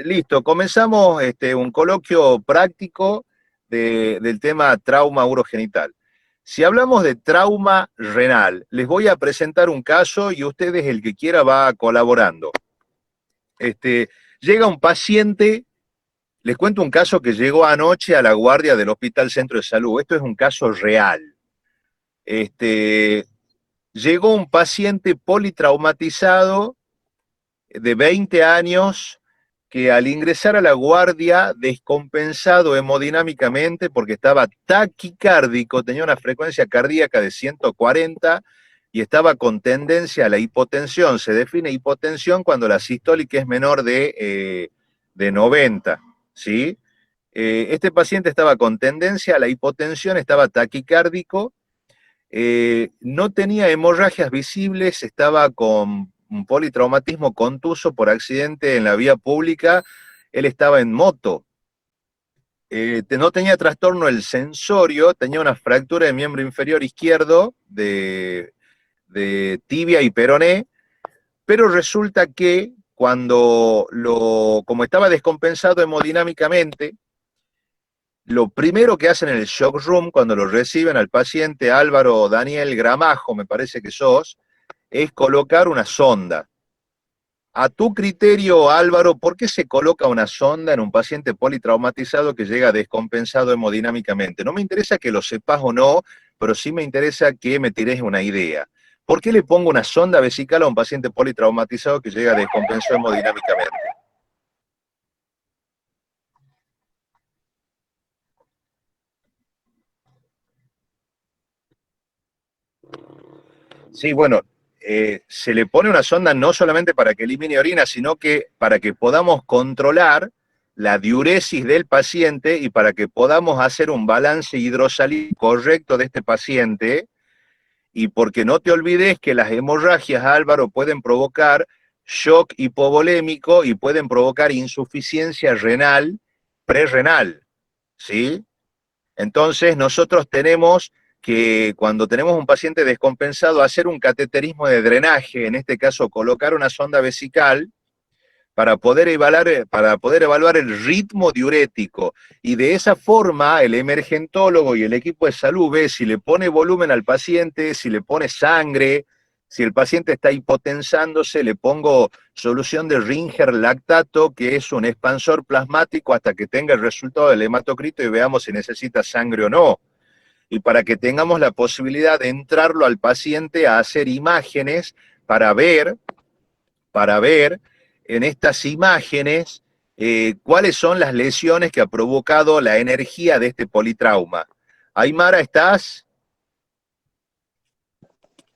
listo, comenzamos un coloquio práctico del tema trauma urogenital. Si hablamos de trauma renal, les voy a presentar un caso y ustedes, el que quiera, va colaborando. Llega un paciente, les cuento un caso que llegó anoche a la guardia del Hospital Centro de Salud. Esto es un caso real. Llegó un paciente politraumatizado de 20 años que al ingresar a la guardia, descompensado hemodinámicamente porque estaba taquicárdico, tenía una frecuencia cardíaca de 140 y estaba con tendencia a la hipotensión. Se define hipotensión cuando la sistólica es menor de 90, ¿sí? Este paciente estaba con tendencia a la hipotensión, estaba taquicárdico, no tenía hemorragias visibles, estaba con un politraumatismo contuso por accidente en la vía pública, él estaba en moto, no tenía trastorno del sensorio, tenía una fractura de miembro inferior izquierdo de tibia y peroné, pero resulta que como estaba descompensado hemodinámicamente, lo primero que hacen en el shock room cuando lo reciben al paciente, Álvaro Daniel Gramajo, me parece que sos, es colocar una sonda. A tu criterio, Álvaro, ¿por qué se coloca una sonda en un paciente politraumatizado que llega descompensado hemodinámicamente? No me interesa que lo sepas o no, pero sí me interesa que me tires una idea. ¿Por qué le pongo una sonda vesical a un paciente politraumatizado que llega descompensado hemodinámicamente? Sí, bueno, se le pone una sonda no solamente para que elimine orina, sino que para que podamos controlar la diuresis del paciente y para que podamos hacer un balance hidrosalínico correcto de este paciente. Y porque no te olvides que las hemorragias, Álvaro, pueden provocar shock hipovolémico y pueden provocar insuficiencia renal, prerrenal, ¿sí? Entonces, nosotros tenemos que, cuando tenemos un paciente descompensado, hacer un cateterismo de drenaje, en este caso colocar una sonda vesical, para poder evaluar el ritmo diurético. Y de esa forma, el emergentólogo y el equipo de salud ve si le pone volumen al paciente, si le pone sangre, si el paciente está hipotensándose, le pongo solución de Ringer lactato, que es un expansor plasmático hasta que tenga el resultado del hematocrito y veamos si necesita sangre o no. Y para que tengamos la posibilidad de entrarlo al paciente a hacer imágenes para ver en estas imágenes cuáles son las lesiones que ha provocado la energía de este politrauma. Aymara, ¿estás?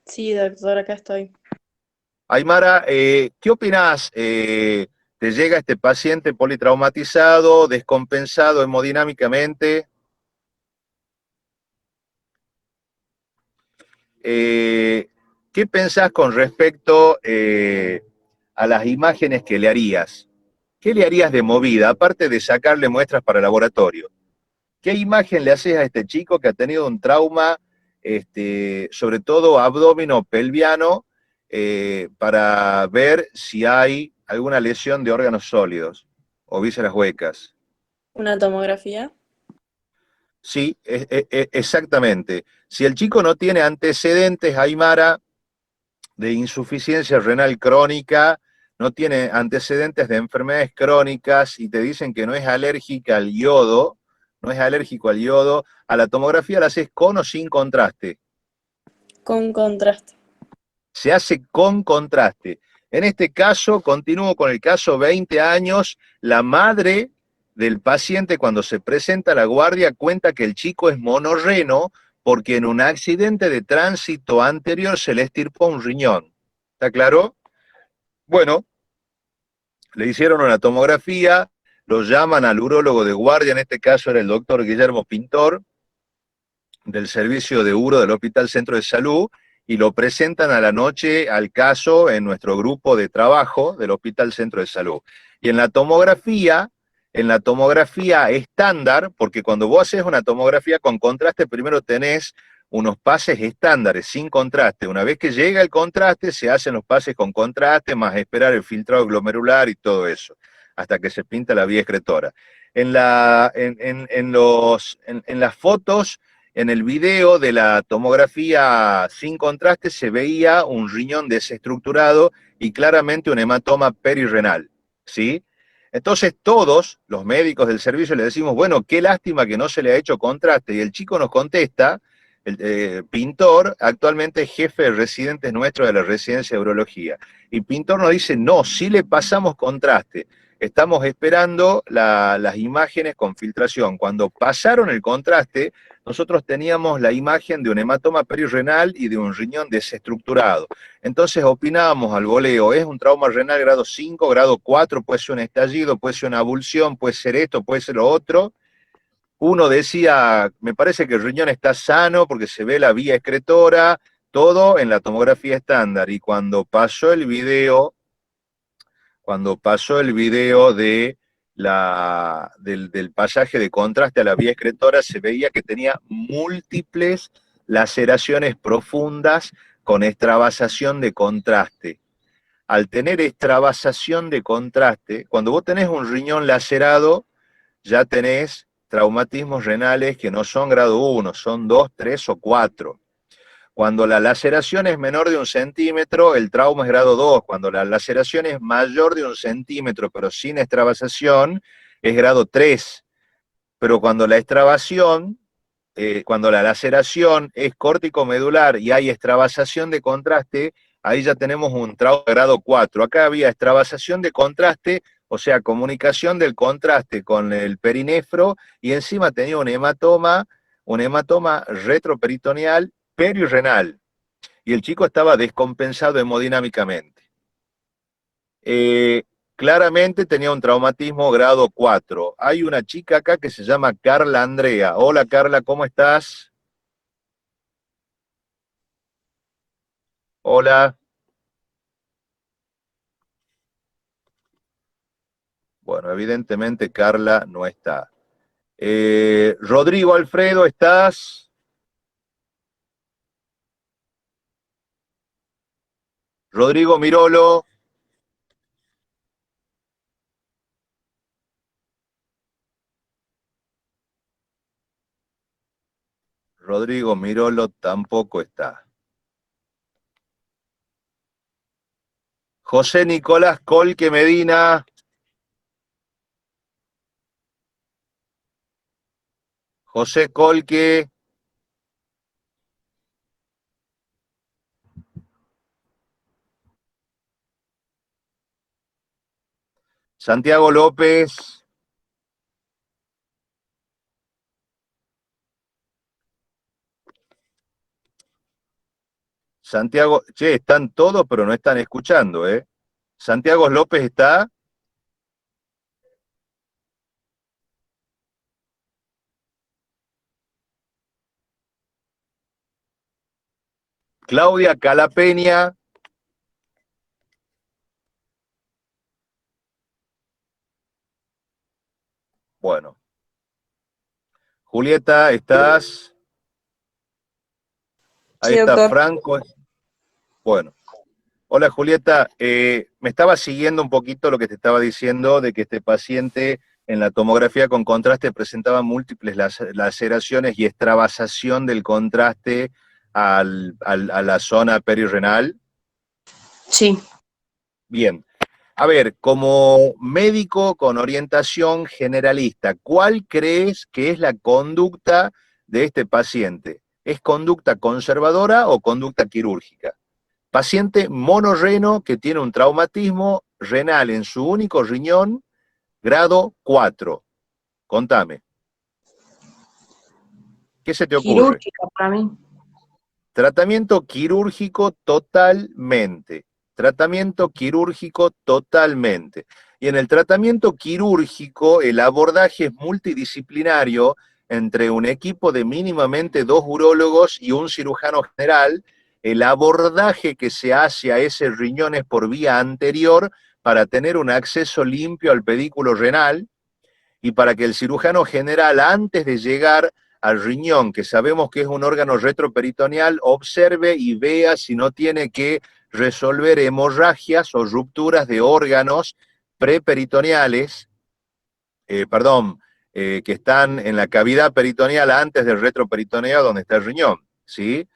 Sí, doctor, acá estoy. Aymara, ¿qué opinás? ¿Te llega este paciente politraumatizado, descompensado hemodinámicamente? ¿Qué pensás con respecto a las imágenes que le harías? ¿Qué le harías de movida, aparte de sacarle muestras para laboratorio? ¿Qué imagen le haces a este chico que ha tenido un trauma, sobre todo abdomino pelviano, para ver si hay alguna lesión de órganos sólidos o vísceras huecas? ¿Una tomografía? Sí, exactamente. Si el chico no tiene antecedentes, Aymara, de insuficiencia renal crónica, no tiene antecedentes de enfermedades crónicas y te dicen que no es alérgica al yodo, no es alérgico al yodo, a la tomografía la haces con o sin contraste. Con contraste. Se hace con contraste. En este caso, continúo con el caso 20 años, la madre del paciente cuando se presenta a la guardia cuenta que el chico es monorreno porque en un accidente de tránsito anterior se le estirpó un riñón. ¿Está claro? Bueno, le hicieron una tomografía, lo llaman al urólogo de guardia, en este caso era el doctor Guillermo Pintor, del servicio de uro del Hospital Centro de Salud, y lo presentan a la noche al caso en nuestro grupo de trabajo del Hospital Centro de Salud. Y en la tomografía estándar, porque cuando vos haces una tomografía con contraste, primero tenés unos pases estándares, sin contraste. Una vez que llega el contraste, se hacen los pases con contraste, más esperar el filtrado glomerular y todo eso. hasta que se pinta la vía excretora. En las fotos, en el video de la tomografía sin contraste, se veía un riñón desestructurado y claramente un hematoma perirrenal, ¿sí? Entonces todos los médicos del servicio le decimos, bueno, qué lástima que no se le ha hecho contraste. Y el chico nos contesta, el Pintor, actualmente es jefe de residentes nuestro de la residencia de urología. Y Pintor nos dice, no, sí le pasamos contraste. Estamos esperando las imágenes con filtración. Cuando pasaron el contraste, nosotros teníamos la imagen de un hematoma perirrenal y de un riñón desestructurado. Entonces opinábamos al voleo, es un trauma renal grado 5, grado 4, puede ser un estallido, puede ser una abulsión, puede ser esto, puede ser lo otro. Uno decía, me parece que el riñón está sano porque se ve la vía excretora, todo en la tomografía estándar. Y cuando pasó el video del pasaje de contraste a la vía excretora, se veía que tenía múltiples laceraciones profundas con extravasación de contraste. Al tener extravasación de contraste, cuando vos tenés un riñón lacerado, ya tenés traumatismos renales que no son grado 1, son 2, 3 o 4. Cuando la laceración es menor de 1 centímetro, el trauma es grado 2. Cuando la laceración es mayor de 1 centímetro, pero sin extravasación, es grado 3. Pero cuando cuando la laceración es córtico-medular y hay extravasación de contraste, ahí ya tenemos un trauma grado 4. Acá había extravasación de contraste, o sea, comunicación del contraste con el perinefro, y encima tenía un hematoma retroperitoneal perirrenal, y el chico estaba descompensado hemodinámicamente. Claramente tenía un traumatismo grado 4. Hay una chica acá que se llama Carla Andrea. Hola Carla, ¿cómo estás? Hola. Bueno, evidentemente Carla no está. Rodrigo Alfredo, ¿estás? Rodrigo Mirolo. Rodrigo Mirolo tampoco está. José Nicolás Colque Medina. José Colque. Santiago López. Santiago, che, están todos, pero no están escuchando, ¿eh? Santiago López está. Claudia Calapeña. Bueno. Julieta, ¿estás? Ahí Sí, está doctor. Franco. Bueno. Hola Julieta, me estaba siguiendo un poquito lo que te estaba diciendo de que este paciente en la tomografía con contraste presentaba múltiples laceraciones y extravasación del contraste a la zona perirrenal. Sí. Bien. A ver, como médico con orientación generalista, ¿cuál crees que es la conducta de este paciente? ¿Es conducta conservadora o conducta quirúrgica? Paciente monorreno que tiene un traumatismo renal en su único riñón, grado 4. Contame, ¿qué se te ocurre? Quirúrgica para mí. Tratamiento quirúrgico totalmente. Tratamiento quirúrgico totalmente. Y en el tratamiento quirúrgico, el abordaje es multidisciplinario entre un equipo de mínimamente 2 urólogos y un cirujano general. El abordaje que se hace a ese riñón es por vía anterior para tener un acceso limpio al pedículo renal y para que el cirujano general, antes de llegar al riñón, que sabemos que es un órgano retroperitoneal, observe y vea si no tiene que resolver hemorragias o rupturas de órganos preperitoneales, que están en la cavidad peritoneal antes del retroperitoneo donde está el riñón, ¿sí?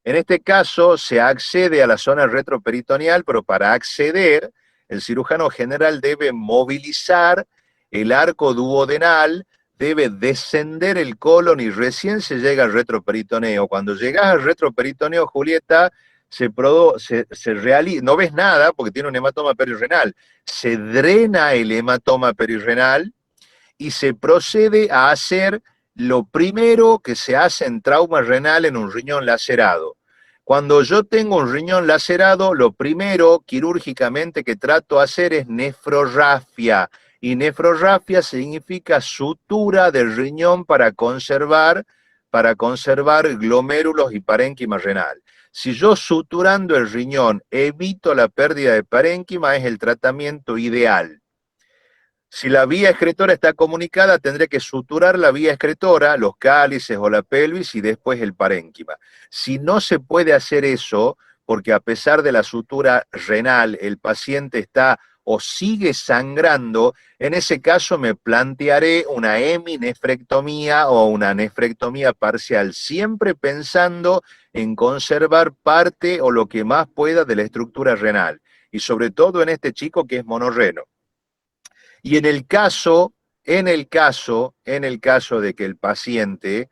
En este caso se accede a la zona retroperitoneal, pero para acceder, el cirujano general debe movilizar el arco duodenal, debe descender el colon y recién se llega al retroperitoneo. Cuando llegas al retroperitoneo, Julieta, no ves nada porque tiene un hematoma perirrenal. Se drena el hematoma perirrenal y se procede a hacer lo primero que se hace en trauma renal en un riñón lacerado. Cuando yo tengo un riñón lacerado, lo primero quirúrgicamente que trato de hacer es nefrorrafia. Y nefrorrafia significa sutura del riñón para conservar glomérulos y parénquima renal. Si yo suturando el riñón evito la pérdida de parénquima, es el tratamiento ideal. Si la vía excretora está comunicada, tendré que suturar la vía excretora, los cálices o la pelvis y después el parénquima. Si no se puede hacer eso, porque a pesar de la sutura renal, el paciente está o sigue sangrando, en ese caso me plantearé una heminefrectomía o una nefrectomía parcial, siempre pensando en conservar parte o lo que más pueda de la estructura renal, y sobre todo en este chico que es monorreno. Y en el caso de que el paciente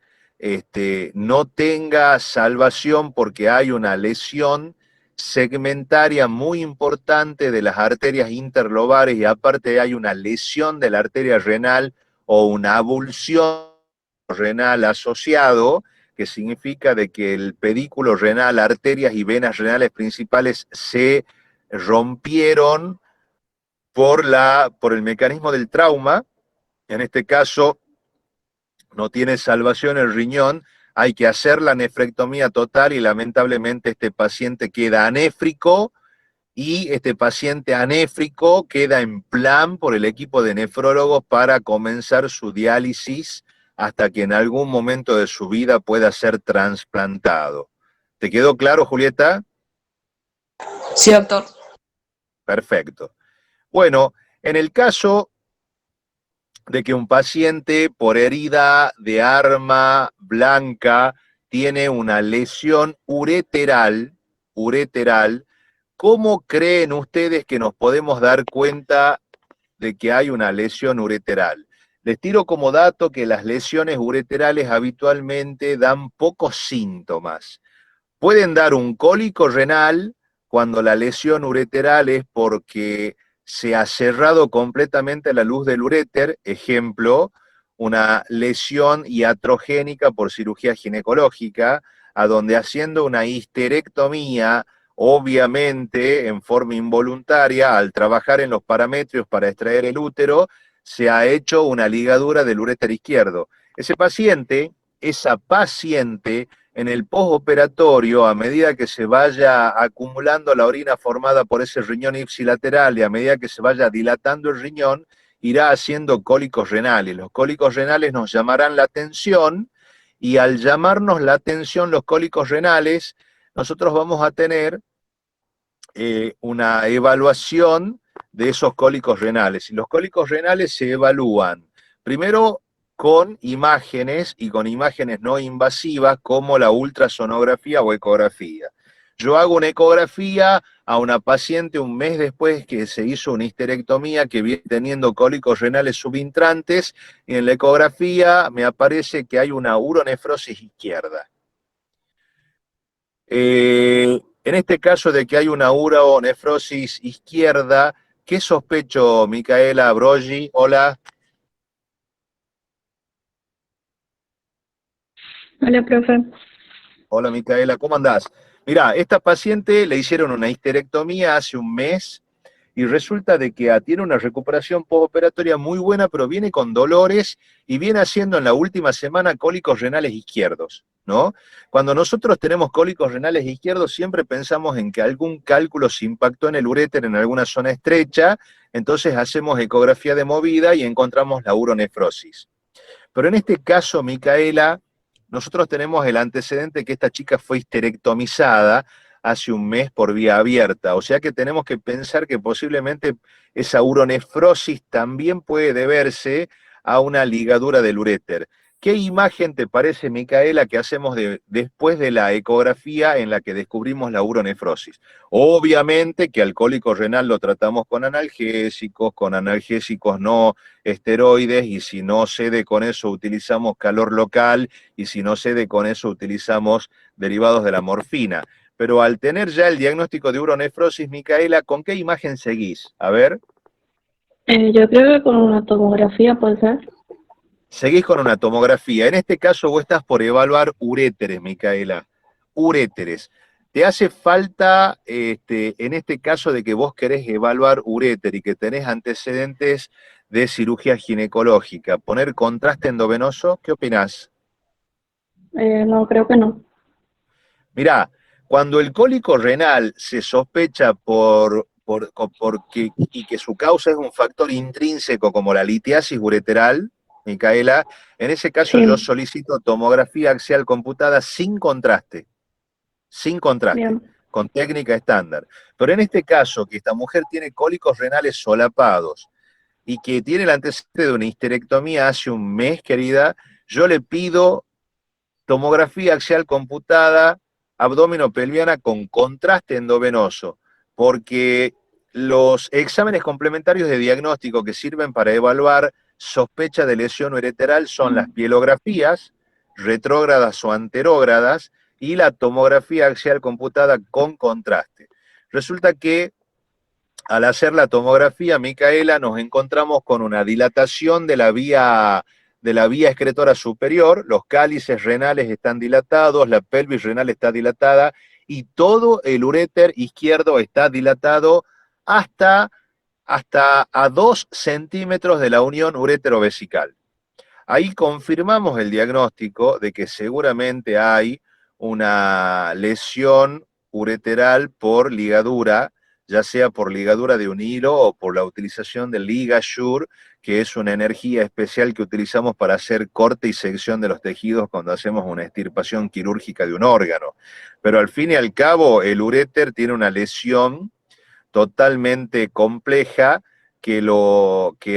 no tenga salvación porque hay una lesión segmentaria muy importante de las arterias interlobares y aparte hay una lesión de la arteria renal o una avulsión renal asociado, que significa de que el pedículo renal, arterias y venas renales principales se rompieron por el mecanismo del trauma. En este caso no tiene salvación el riñón, hay que hacer la nefrectomía total y lamentablemente este paciente queda anéfrico y este paciente anéfrico queda en plan por el equipo de nefrólogos para comenzar su diálisis hasta que en algún momento de su vida pueda ser trasplantado. ¿Te quedó claro, Julieta? Sí, doctor. Perfecto. Bueno, en el caso de que un paciente por herida de arma blanca tiene una lesión ureteral, ¿cómo creen ustedes que nos podemos dar cuenta de que hay una lesión ureteral? Les tiro como dato que las lesiones ureterales habitualmente dan pocos síntomas. Pueden dar un cólico renal cuando la lesión ureteral es porque se ha cerrado completamente la luz del uréter, ejemplo, una lesión iatrogénica por cirugía ginecológica, a donde haciendo una histerectomía, obviamente en forma involuntaria, al trabajar en los parametrios para extraer el útero, se ha hecho una ligadura del uréter izquierdo. Ese paciente, esa paciente, en el postoperatorio, a medida que se vaya acumulando la orina formada por ese riñón ipsilateral y a medida que se vaya dilatando el riñón, irá haciendo cólicos renales. Los cólicos renales nos llamarán la atención y al llamarnos la atención los cólicos renales, nosotros vamos a tener una evaluación de esos cólicos renales. Y los cólicos renales se evalúan primero con imágenes y con imágenes no invasivas como la ultrasonografía o ecografía. Yo hago una ecografía a una paciente un mes después que se hizo una histerectomía que viene teniendo cólicos renales subintrantes y en la ecografía me aparece que hay una uronefrosis izquierda. En este caso de que hay una uronefrosis izquierda, ¿qué sospecho, Micaela Broggi? Hola. Hola, profe. Hola, Micaela, ¿cómo andás? Mirá, esta paciente le hicieron una histerectomía hace un mes y resulta de que tiene una recuperación postoperatoria muy buena, pero viene con dolores y viene haciendo en la última semana cólicos renales izquierdos, ¿no? Cuando nosotros tenemos cólicos renales izquierdos, siempre pensamos en que algún cálculo se impactó en el uréter en alguna zona estrecha, entonces hacemos ecografía de movida y encontramos la uronefrosis. Pero en este caso, Micaela, nosotros tenemos el antecedente que esta chica fue histerectomizada, hace un mes por vía abierta. O sea que tenemos que pensar que posiblemente esa uronefrosis también puede deberse a una ligadura del uréter. ¿Qué imagen te parece, Micaela, que hacemos después de la ecografía en la que descubrimos la uronefrosis? Obviamente que al cólico renal lo tratamos con analgésicos no esteroides, y si no cede con eso utilizamos calor local, y si no cede con eso utilizamos derivados de la morfina. Pero al tener ya el diagnóstico de uronefrosis, Micaela, ¿con qué imagen seguís? A ver. Yo creo que con una tomografía puede ser. Seguís con una tomografía. En este caso vos estás por evaluar uréteres, Micaela. Uréteres. ¿Te hace falta, en este caso de que vos querés evaluar uréter y que tenés antecedentes de cirugía ginecológica, poner contraste endovenoso? ¿Qué opinás? No, creo que no. Mirá, cuando el cólico renal se sospecha y que su causa es un factor intrínseco como la litiasis ureteral, Micaela, en ese caso yo Sí, solicito tomografía axial computada sin contraste, bien. con técnica estándar. Pero en este caso, que esta mujer tiene cólicos renales solapados y que tiene el antecedente de una histerectomía hace un mes, querida, yo le pido tomografía axial computada abdominopelviana con contraste endovenoso, porque los exámenes complementarios de diagnóstico que sirven para evaluar sospecha de lesión ureteral son las pielografías, retrógradas o anterógradas, y la tomografía axial computada con contraste. Resulta que al hacer la tomografía, Micaela, nos encontramos con una dilatación de la vía excretora superior, los cálices renales están dilatados, la pelvis renal está dilatada y todo el uréter izquierdo está dilatado hasta, hasta a 2 centímetros de la unión urétero-vesical. Ahí confirmamos el diagnóstico de que seguramente hay una lesión ureteral por ligadura, ya sea por ligadura de un hilo o por la utilización del LigaSure, que es una energía especial que utilizamos para hacer corte y sección de los tejidos cuando hacemos una extirpación quirúrgica de un órgano. Pero al fin y al cabo, el uréter tiene una lesión totalmente compleja que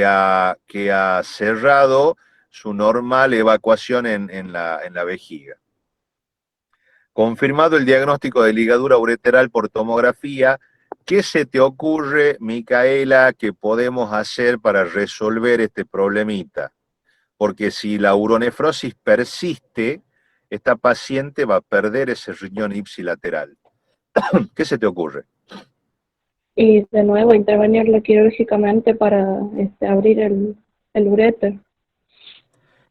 ha cerrado su normal evacuación en la vejiga. Confirmado el diagnóstico de ligadura ureteral por tomografía, ¿qué se te ocurre, Micaela, que podemos hacer para resolver este problemita? Porque si la uronefrosis persiste, esta paciente va a perder ese riñón ipsilateral. ¿Qué se te ocurre? Y de nuevo intervenirle quirúrgicamente para abrir el uréter.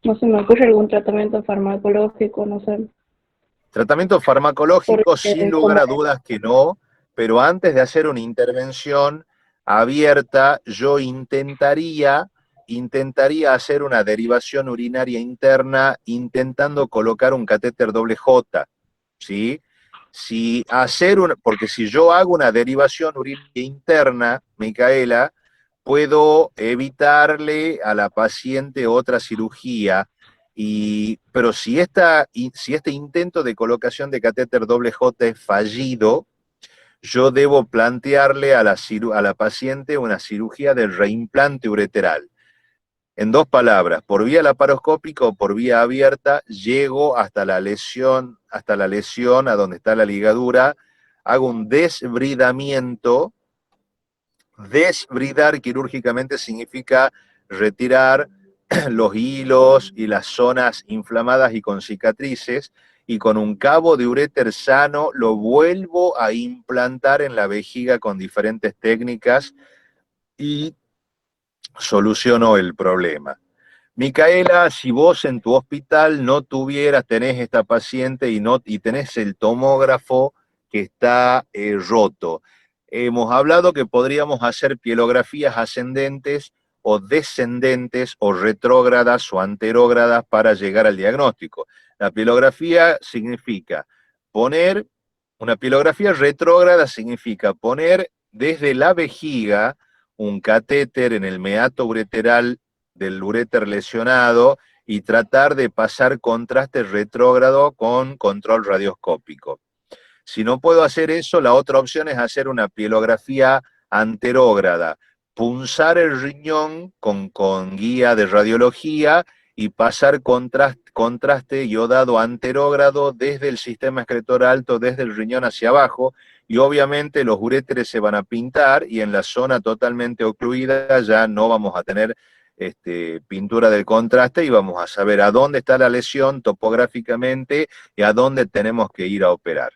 No se me ocurre algún tratamiento farmacológico, no sé. Tratamiento farmacológico, sin Porque lugar como a dudas que no, pero antes de hacer una intervención abierta, yo intentaría hacer una derivación urinaria interna intentando colocar un catéter doble J, ¿sí? Porque si yo hago una derivación urinaria interna, Micaela, puedo evitarle a la paciente otra cirugía. Pero si este intento de colocación de catéter doble J es fallido, yo debo plantearle a la paciente una cirugía de reimplante ureteral. En dos palabras, por vía laparoscópica o por vía abierta, llego hasta la lesión a donde está la ligadura, hago un desbridamiento. Desbridar quirúrgicamente significa retirar los hilos y las zonas inflamadas y con cicatrices, y con un cabo de uréter sano lo vuelvo a implantar en la vejiga con diferentes técnicas y soluciono el problema. Micaela, si vos en tu hospital no tenés esta paciente y tenés el tomógrafo que está roto, hemos hablado que podríamos hacer pielografías ascendentes o descendentes o retrógradas o anterógradas para llegar al diagnóstico. La pielografía significa una pielografía retrógrada significa poner desde la vejiga un catéter en el meato ureteral del uréter lesionado y tratar de pasar contraste retrógrado con control radioscópico. Si no puedo hacer eso, la otra opción es hacer una pielografía anterógrada, punzar el riñón con guía de radiología y pasar contraste iodado anterógrado desde el sistema excretor alto, desde el riñón hacia abajo, y obviamente los uréteres se van a pintar y en la zona totalmente ocluida ya no vamos a tener pintura del contraste y vamos a saber a dónde está la lesión topográficamente y a dónde tenemos que ir a operar.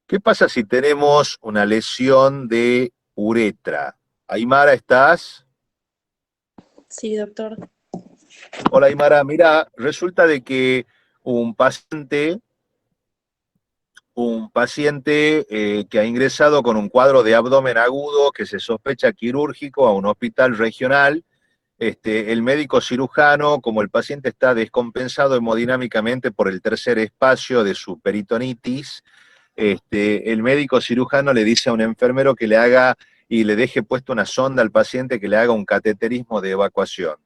¿Qué pasa si tenemos una lesión de uretra? Aymara, ¿estás? Sí, doctor. Hola Aymara, mira, resulta de que un paciente que ha ingresado con un cuadro de abdomen agudo que se sospecha quirúrgico a un hospital regional, el médico cirujano, como el paciente está descompensado hemodinámicamente por el tercer espacio de su peritonitis, el médico cirujano le dice a un enfermero que le haga y le deje puesto una sonda al paciente que le haga un cateterismo de evacuación.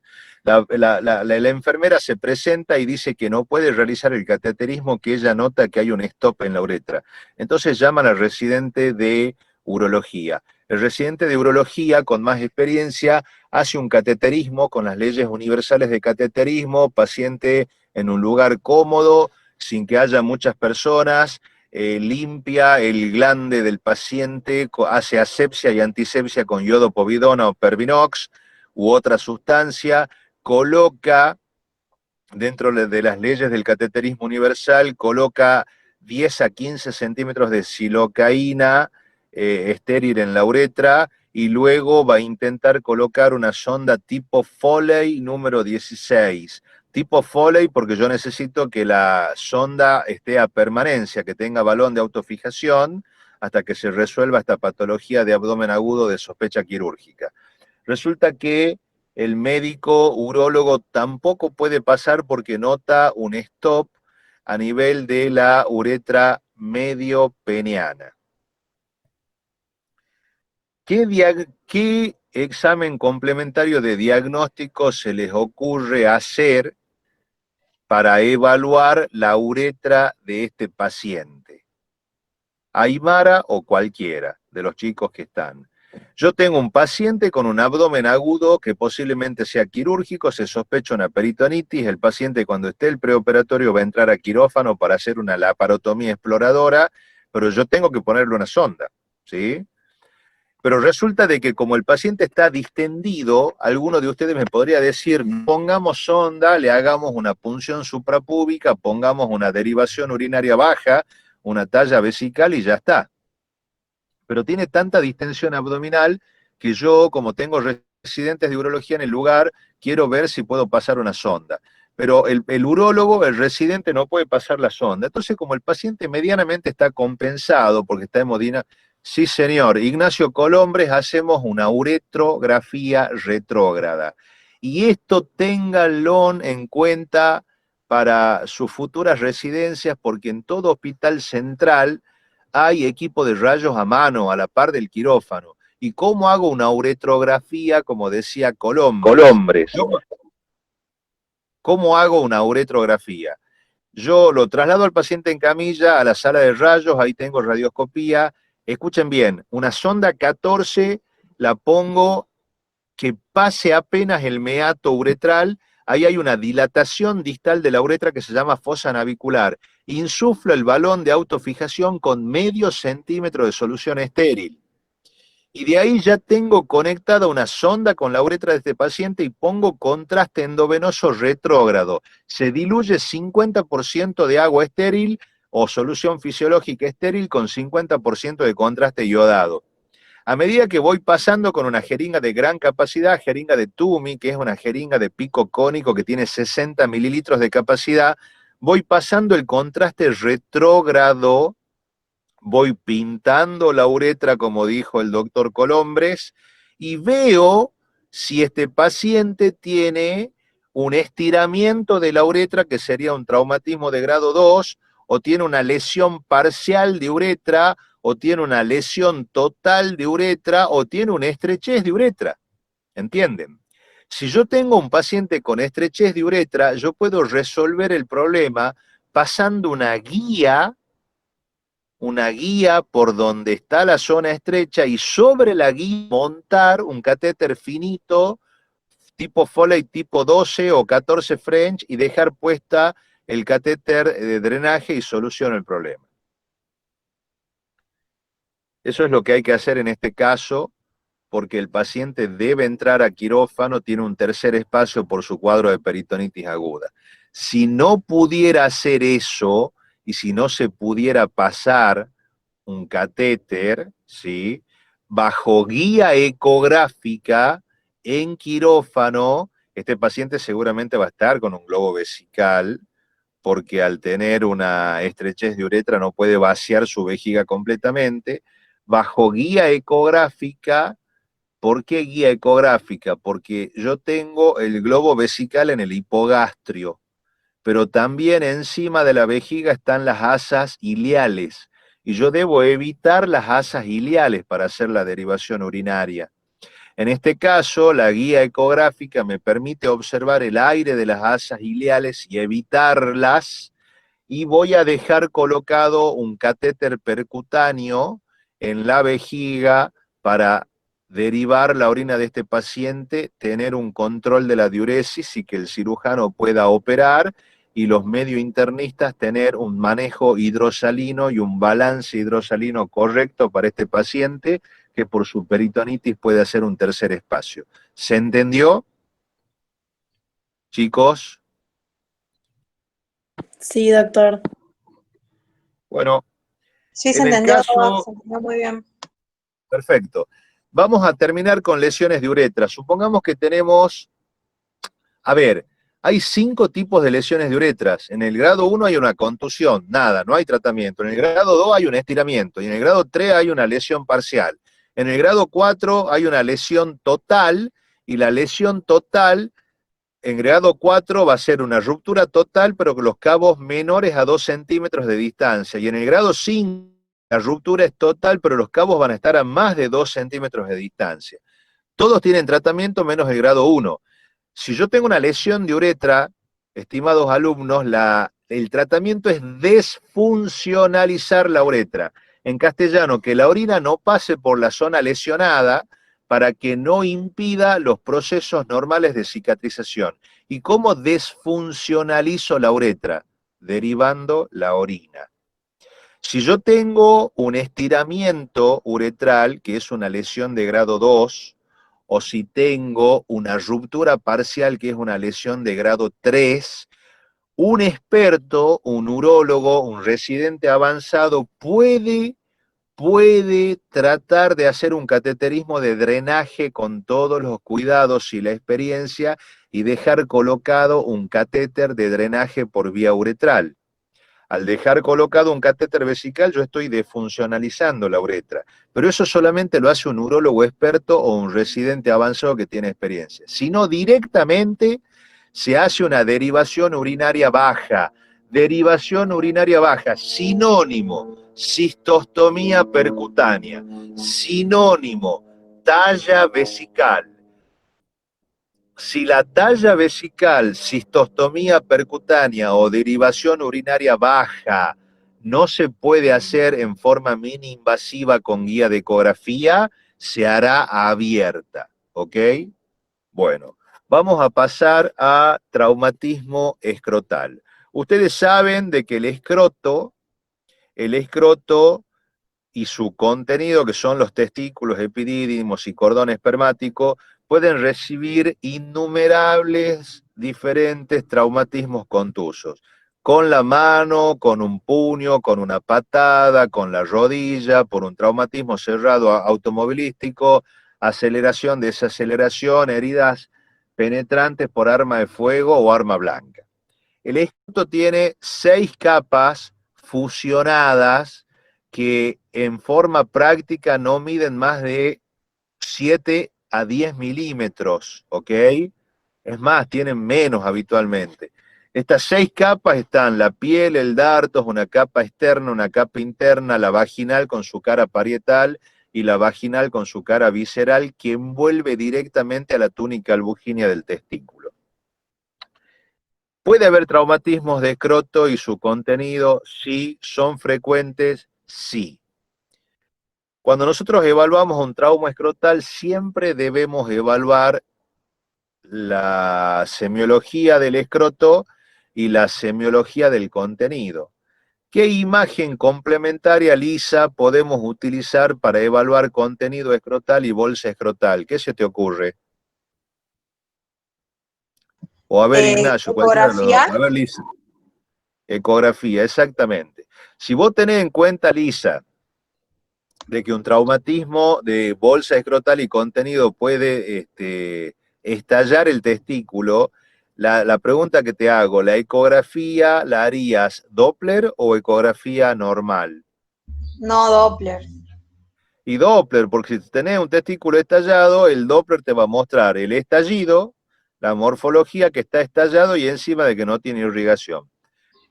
La enfermera se presenta y dice que no puede realizar el cateterismo, que ella nota que hay un stop en la uretra. Entonces llaman al residente de urología. El residente de urología, con más experiencia, hace un cateterismo con las leyes universales de cateterismo, paciente en un lugar cómodo, sin que haya muchas personas, limpia el glande del paciente, hace asepsia y antisepsia con yodo povidona o Pervinox u otra sustancia, coloca, dentro de las leyes del cateterismo universal, coloca 10 a 15 centímetros de silocaína estéril en la uretra y luego va a intentar colocar una sonda tipo Foley número 16. Tipo Foley porque yo necesito que la sonda esté a permanencia, que tenga balón de autofijación hasta que se resuelva esta patología de abdomen agudo de sospecha quirúrgica. Resulta que el médico urólogo tampoco puede pasar porque nota un stop a nivel de la uretra medio peniana. ¿Qué examen complementario de diagnóstico se les ocurre hacer para evaluar la uretra de este paciente? Aymara o cualquiera de los chicos que están. Yo tengo un paciente con un abdomen agudo que posiblemente sea quirúrgico, se sospecha una peritonitis, el paciente cuando esté el preoperatorio va a entrar a quirófano para hacer una laparotomía exploradora, pero yo tengo que ponerle una sonda, ¿sí? Pero resulta de que como el paciente está distendido, alguno de ustedes me podría decir, pongamos sonda, le hagamos una punción suprapúbica, pongamos una derivación urinaria baja, una talla vesical y ya está. Pero tiene tanta distensión abdominal que yo, como tengo residentes de urología en el lugar, quiero ver si puedo pasar una sonda. Pero el urólogo, el residente, no puede pasar la sonda. Entonces, como el paciente medianamente está compensado porque está hemodina, sí señor, Ignacio Colombres, hacemos una uretrografía retrógrada. Y esto ténganlo en cuenta para sus futuras residencias, porque en todo hospital central hay equipo de rayos a mano, a la par del quirófano. ¿Y cómo hago una uretrografía, como decía Colombres? ¿Cómo hago una uretrografía? Yo lo traslado al paciente en camilla a la sala de rayos, ahí tengo radioscopía. Escuchen bien, una sonda 14 la pongo que pase apenas el meato uretral, ahí hay una dilatación distal de la uretra que se llama fosa navicular. Insuflo el balón de autofijación con medio centímetro de solución estéril. Y de ahí ya tengo conectada una sonda con la uretra de este paciente y pongo contraste endovenoso retrógrado. Se diluye 50% de agua estéril o solución fisiológica estéril con 50% de contraste iodado. A medida que voy pasando con una jeringa de gran capacidad, jeringa de TUMI, que es una jeringa de pico cónico que tiene 60 mililitros de capacidad, voy pasando el contraste retrógrado, voy pintando la uretra, como dijo el doctor Colombres, y veo si este paciente tiene un estiramiento de la uretra, que sería un traumatismo de grado 2, o tiene una lesión parcial de uretra, o tiene una lesión total de uretra, o tiene una estrechez de uretra. ¿Entienden? Si yo tengo un paciente con estrechez de uretra, yo puedo resolver el problema pasando una guía una guía por donde está la zona estrecha y sobre la guía montar un catéter finito tipo Foley tipo 12 o 14 French y dejar puesta el catéter de drenaje y soluciona el problema. Eso es lo que hay que hacer en este caso, porque el paciente debe entrar a quirófano, tiene un tercer espacio por su cuadro de peritonitis aguda. Si no pudiera hacer eso y si no se pudiera pasar un catéter, ¿sí?, bajo guía ecográfica en quirófano, este paciente seguramente va a estar con un globo vesical, porque al tener una estrechez de uretra no puede vaciar su vejiga completamente. Bajo guía ecográfica, ¿por qué guía ecográfica? Porque yo tengo el globo vesical en el hipogastrio, pero también encima de la vejiga están las asas ileales, y yo debo evitar las asas ileales para hacer la derivación urinaria. En este caso, la guía ecográfica me permite observar el aire de las asas ileales y evitarlas, y voy a dejar colocado un catéter percutáneo en la vejiga para derivar la orina de este paciente, tener un control de la diuresis y que el cirujano pueda operar, y los mediointernistas tener un manejo hidrosalino y un balance hidrosalino correcto para este paciente, que por su peritonitis puede hacer un tercer espacio. ¿Se entendió, chicos? Sí, doctor. Bueno, Sí, en el caso... se entendió muy bien. Perfecto. Vamos a terminar con lesiones de uretra. Supongamos que tenemos, a ver, hay 5 tipos de lesiones de uretras. En el grado 1 hay una contusión, nada, no hay tratamiento. En el grado 2 hay un estiramiento y en el grado 3 hay una lesión parcial. En el grado 4 hay una lesión total, y la lesión total en grado 4 va a ser una ruptura total, pero con los cabos menores a 2 centímetros de distancia. Y en el grado 5 la ruptura es total, pero los cabos van a estar a más de 2 centímetros de distancia. Todos tienen tratamiento menos el grado 1. Si yo tengo una lesión de uretra, estimados alumnos, el tratamiento es desfuncionalizar la uretra. En castellano, que la orina no pase por la zona lesionada para que no impida los procesos normales de cicatrización. ¿Y cómo desfuncionalizo la uretra? Derivando la orina. Si yo tengo un estiramiento uretral, que es una lesión de grado 2, o si tengo una ruptura parcial, que es una lesión de grado 3, un experto, un urólogo, un residente avanzado puede tratar de hacer un cateterismo de drenaje con todos los cuidados y la experiencia y dejar colocado un catéter de drenaje por vía uretral. Al dejar colocado un catéter vesical, yo estoy defuncionalizando la uretra. Pero eso solamente lo hace un urólogo experto o un residente avanzado que tiene experiencia. Si no, directamente se hace una derivación urinaria baja. Derivación urinaria baja, sinónimo, cistostomía percutánea. Sinónimo, talla vesical. Si la talla vesical, cistostomía percutánea o derivación urinaria baja no se puede hacer en forma mini invasiva con guía de ecografía, se hará abierta, ¿ok? Bueno, vamos a pasar a traumatismo escrotal. Ustedes saben de que el escroto y su contenido, que son los testículos, epidídimos y cordón espermático, pueden recibir innumerables diferentes traumatismos contusos. Con la mano, con un puño, con una patada, con la rodilla, por un traumatismo cerrado automovilístico, aceleración, desaceleración, heridas penetrantes por arma de fuego o arma blanca. El escroto tiene 6 capas fusionadas que en forma práctica no miden más de 7 a 10 milímetros, ¿ok? Es más, tienen menos habitualmente. Estas 6 capas están la piel, el dartos, una capa externa, una capa interna, la vaginal con su cara parietal y la vaginal con su cara visceral, que envuelve directamente a la túnica albuginea del testículo. ¿Puede haber traumatismos de escroto y su contenido? Sí, son frecuentes, Sí. Cuando nosotros evaluamos un trauma escrotal, siempre debemos evaluar la semiología del escroto y la semiología del contenido. ¿Qué imagen complementaria lisa podemos utilizar para evaluar contenido escrotal y bolsa escrotal? ¿Qué se te ocurre? O a ver, Ignacio, cualquiera de los dos. Ecografía. A ver, Lisa. Ecografía, exactamente. Si vos tenés en cuenta, Lisa, de que un traumatismo de bolsa escrotal y contenido puede estallar el testículo, la pregunta que te hago, ¿la ecografía la harías Doppler o ecografía normal? No, Doppler. Y Doppler, porque si tenés un testículo estallado, el Doppler te va a mostrar el estallido, la morfología que está estallado y encima de que no tiene irrigación.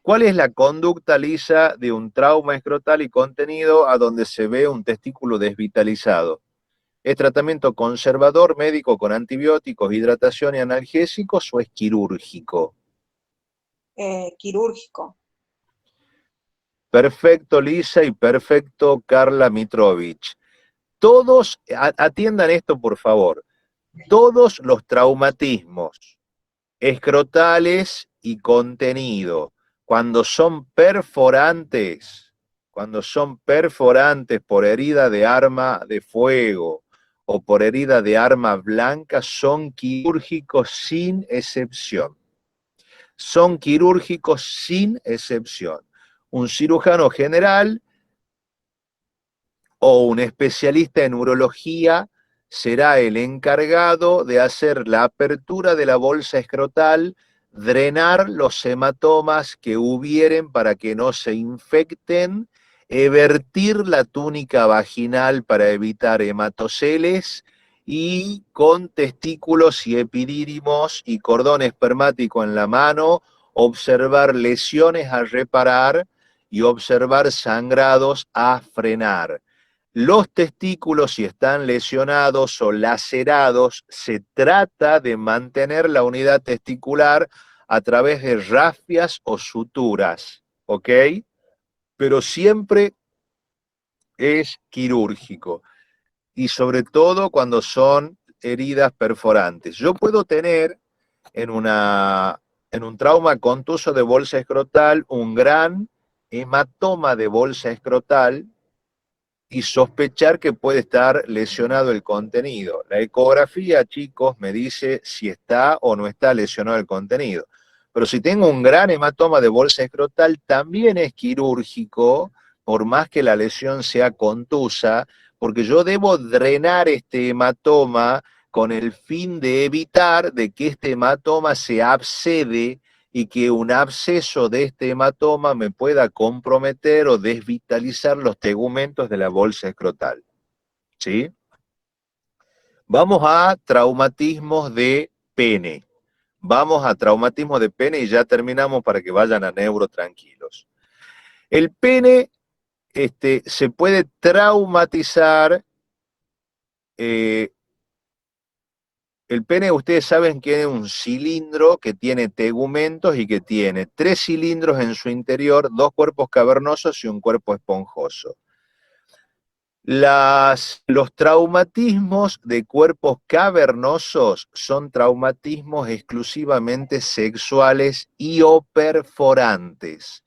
¿Cuál es la conducta lisa de un trauma escrotal y contenido a donde se ve un testículo desvitalizado? ¿Es tratamiento conservador médico con antibióticos, hidratación y analgésicos o es quirúrgico? Quirúrgico. Perfecto, Lisa, y perfecto, Carla Mitrovich. Todos, atiendan esto por favor, todos los traumatismos escrotales y contenido, cuando son perforantes por herida de arma de fuego o por herida de arma blanca, son quirúrgicos sin excepción. Son quirúrgicos sin excepción. Un cirujano general o un especialista en urología será el encargado de hacer la apertura de la bolsa escrotal, drenar los hematomas que hubieren para que no se infecten, evertir la túnica vaginal para evitar hematoceles y con testículos y epidídimos y cordón espermático en la mano, observar lesiones a reparar y observar sangrados a frenar. Los testículos, si están lesionados o lacerados, se trata de mantener la unidad testicular a través de rafias o suturas, ¿ok? Pero siempre es quirúrgico y sobre todo cuando son heridas perforantes. Yo puedo tener en un trauma contuso de bolsa escrotal un gran hematoma de bolsa escrotal y sospechar que puede estar lesionado el contenido. La ecografía, chicos, me dice si está o no está lesionado el contenido. Pero si tengo un gran hematoma de bolsa escrotal, también es quirúrgico, por más que la lesión sea contusa, porque yo debo drenar este hematoma con el fin de evitar de que este hematoma se abscede y que un absceso de este hematoma me pueda comprometer o desvitalizar los tegumentos de la bolsa escrotal. ¿Sí? Vamos a traumatismos de pene. Vamos a traumatismos de pene y ya terminamos para que vayan a neuro tranquilos. El pene se puede traumatizar. El pene, ustedes saben que es un cilindro que tiene tegumentos y que tiene 3 cilindros en su interior, 2 cuerpos cavernosos y un cuerpo esponjoso. Los traumatismos de cuerpos cavernosos son traumatismos exclusivamente sexuales y o perforantes.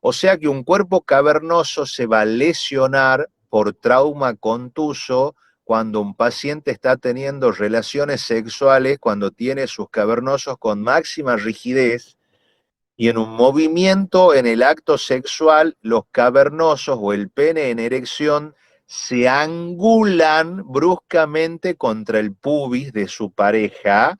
O sea que un cuerpo cavernoso se va a lesionar por trauma contuso cuando un paciente está teniendo relaciones sexuales, cuando tiene sus cavernosos con máxima rigidez y en un movimiento en el acto sexual, los cavernosos o el pene en erección se angulan bruscamente contra el pubis de su pareja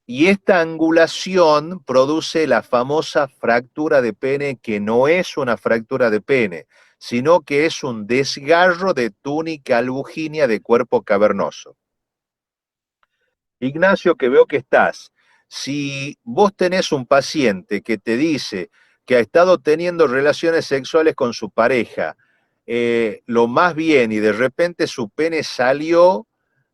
y esta angulación produce la famosa fractura de pene, que no es una fractura de pene, sino que es un desgarro de túnica albuginea de cuerpo cavernoso. Ignacio, que veo que estás. Si vos tenés un paciente que te dice que ha estado teniendo relaciones sexuales con su pareja, lo más bien, y de repente su pene salió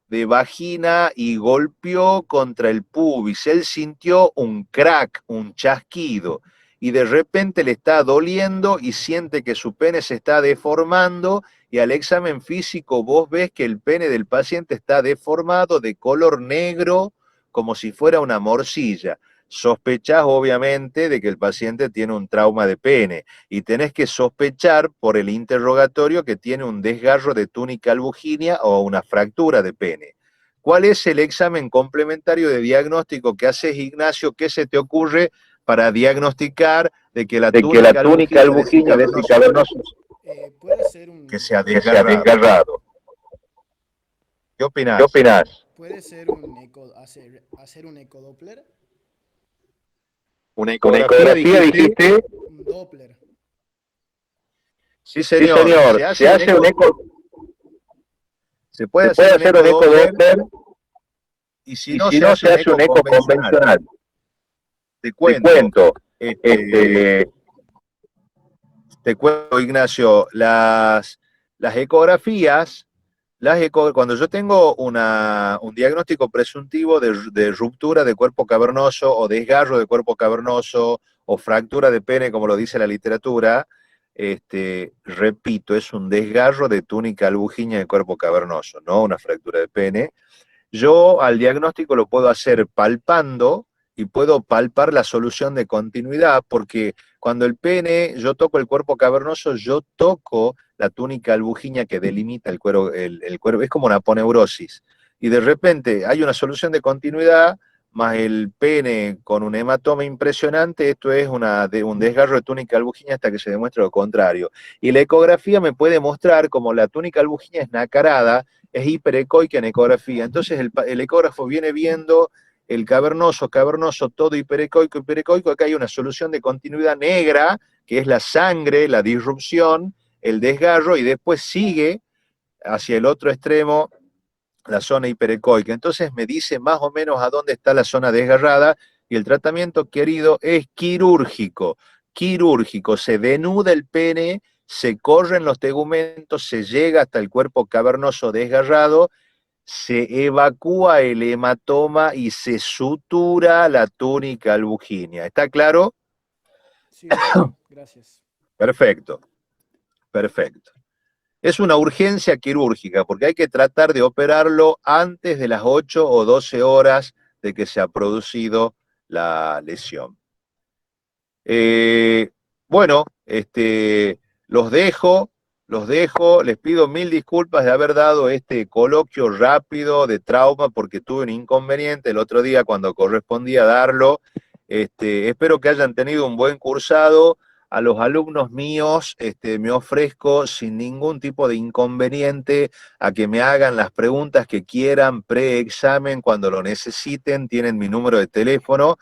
de vagina y golpeó contra el pubis, él sintió un crack, un chasquido, y de repente le está doliendo y siente que su pene se está deformando, y al examen físico vos ves que el pene del paciente está deformado de color negro, como si fuera una morcilla. Sospechás obviamente de que el paciente tiene un trauma de pene, y tenés que sospechar por el interrogatorio que tiene un desgarro de túnica albuginea o una fractura de pene. ¿Cuál es el examen complementario de diagnóstico que haces, Ignacio? ¿Qué se te ocurre para diagnosticar de que la túnica albuginea de ese cavernoso Puede ser que se ha un, desgarrado? ¿Qué opinás? ¿Qué opinás? puede ser un hacer un ecodoppler, ¿Una ¿Una ecografía ecografía dijiste? un Doppler. Sí, Sí, señor. señor. Se hace un eco, se puede se puede hacer hacer un un ecodoppler, ecodoppler, y si y no, si se no, hace se un hace un eco eco convencional. convencional. Te Te cuento, cuento, este, te cuento, Ignacio, las ecografías, cuando yo tengo un diagnóstico presuntivo de ruptura de cuerpo cavernoso o desgarro de cuerpo cavernoso o fractura de pene, como lo dice la literatura, repito, es un desgarro de túnica albuginea de cuerpo cavernoso, no una fractura de pene. Yo al diagnóstico lo puedo hacer palpando, y puedo palpar la solución de continuidad, porque cuando el pene, yo toco el cuerpo cavernoso, yo toco la túnica albuginea que delimita el cuero, el cuerpo, es como una aponeurosis. Y de repente hay una solución de continuidad, más el pene con un hematoma impresionante, esto es un desgarro de túnica albuginea hasta que se demuestre lo contrario. Y la ecografía me puede mostrar como la túnica albuginea es nacarada, es hiperecoica en ecografía. Entonces el ecógrafo viene viendo el cavernoso, todo hiperecoico, acá hay una solución de continuidad negra, que es la sangre, la disrupción, el desgarro, y después sigue hacia el otro extremo la zona hiperecoica. Entonces me dice más o menos a dónde está la zona desgarrada, y el tratamiento, querido, es quirúrgico. Quirúrgico, se denuda el pene, se corren los tegumentos, se llega hasta el cuerpo cavernoso desgarrado, se evacúa el hematoma y se sutura la túnica albuginea. ¿Está claro? Sí, doctor, gracias. Perfecto, perfecto. Es una urgencia quirúrgica porque hay que tratar de operarlo antes de las 8 o 12 horas de que se ha producido la lesión. Bueno, los dejo, les pido mil disculpas de haber dado este coloquio rápido de trauma porque tuve un inconveniente el otro día cuando correspondía darlo. Espero que hayan tenido un buen cursado. A los alumnos míos me ofrezco sin ningún tipo de inconveniente a que me hagan las preguntas que quieran pre-examen cuando lo necesiten. Tienen mi número de teléfono.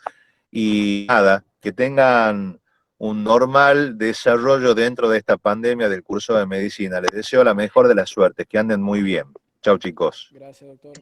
Y nada, que tengan un normal desarrollo dentro de esta pandemia del curso de medicina. Les deseo la mejor de las suertes, que anden muy bien. Chau, chicos. Gracias, doctor.